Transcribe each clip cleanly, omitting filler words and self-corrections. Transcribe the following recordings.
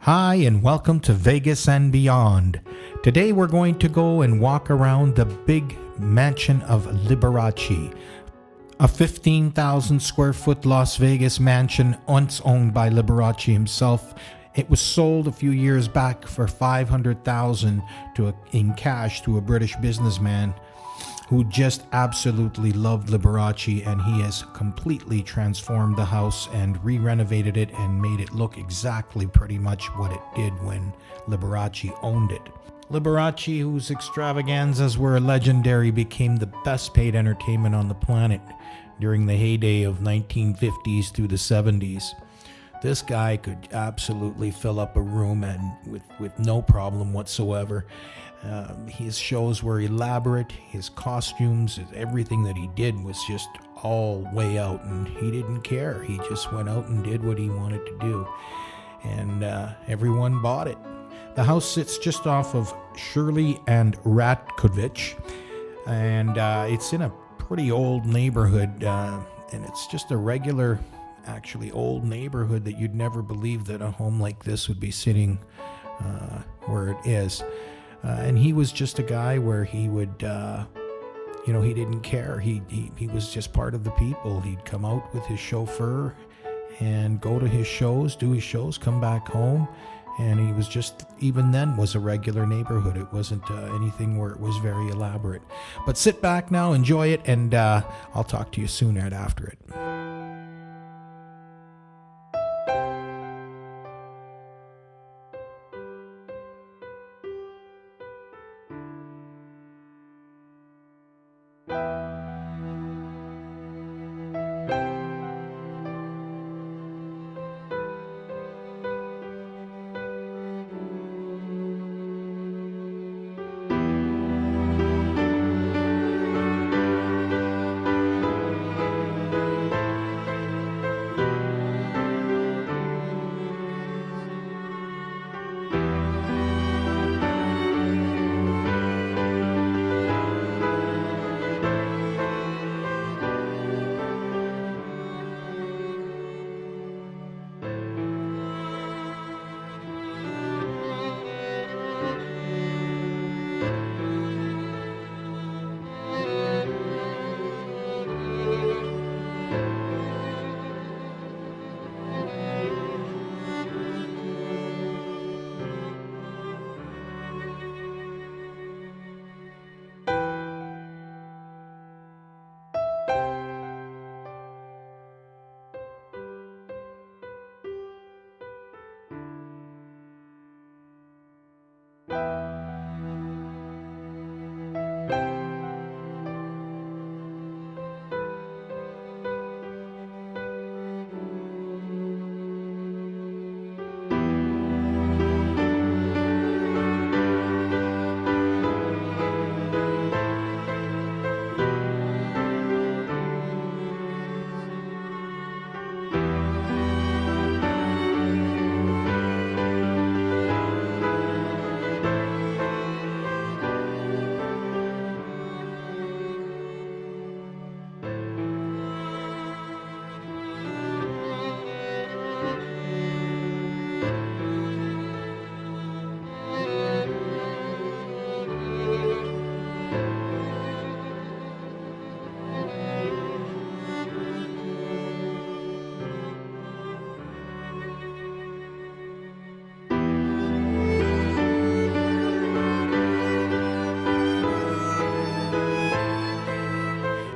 Hi and welcome to Vegas and Beyond. Today we're going to go and walk around the big mansion of Liberace, a 15,000 square foot Las Vegas mansion once owned by himself. It was sold a few years back for $500,000 in cash to a British businessman who just absolutely loved Liberace, and he has completely transformed the house and re-renovated it and made it look exactly pretty much what it did when Liberace owned it. Liberace, whose extravaganzas were legendary, became the best paid entertainment on the planet during the heyday of 1950s through the 70s. This guy could absolutely fill up a room and with no problem whatsoever. His shows were elaborate, his costumes, everything that he did was just all way out, and he didn't care. He just went out and did what he wanted to do, and everyone bought it. The house sits just off of Shirley and Ratkovich, and it's in a pretty old neighborhood, and it's just a regular, actually old neighborhood that you'd never believe that a home like this would be sitting where it is. And he was just a guy where he would, he didn't care. He was just part of the people. He'd come out with his chauffeur and go to his shows, do his shows, come back home. And he was just, even then, was a regular neighborhood. It wasn't anything where it was very elaborate. But sit back now, enjoy it, and I'll talk to you soon right after it.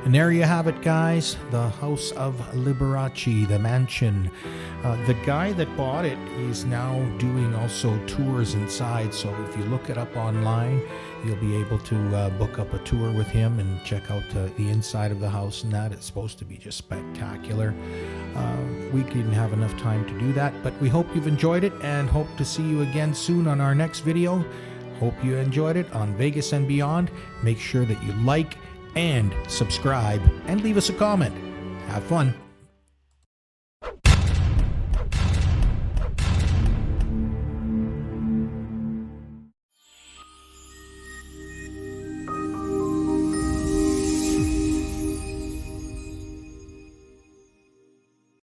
And there you have it, guys, the house of Liberace, the mansion. The guy that bought it is now doing also tours inside, so if you look it up online, you'll be able to book up a tour with him and check out the inside of the house, and that it's supposed to be just spectacular. We didn't have enough time to do that, but we hope you've enjoyed it and hope to see you again soon on our next video. Hope you enjoyed it on Vegas and Beyond. Make sure that you like and subscribe and leave us a comment. Have fun.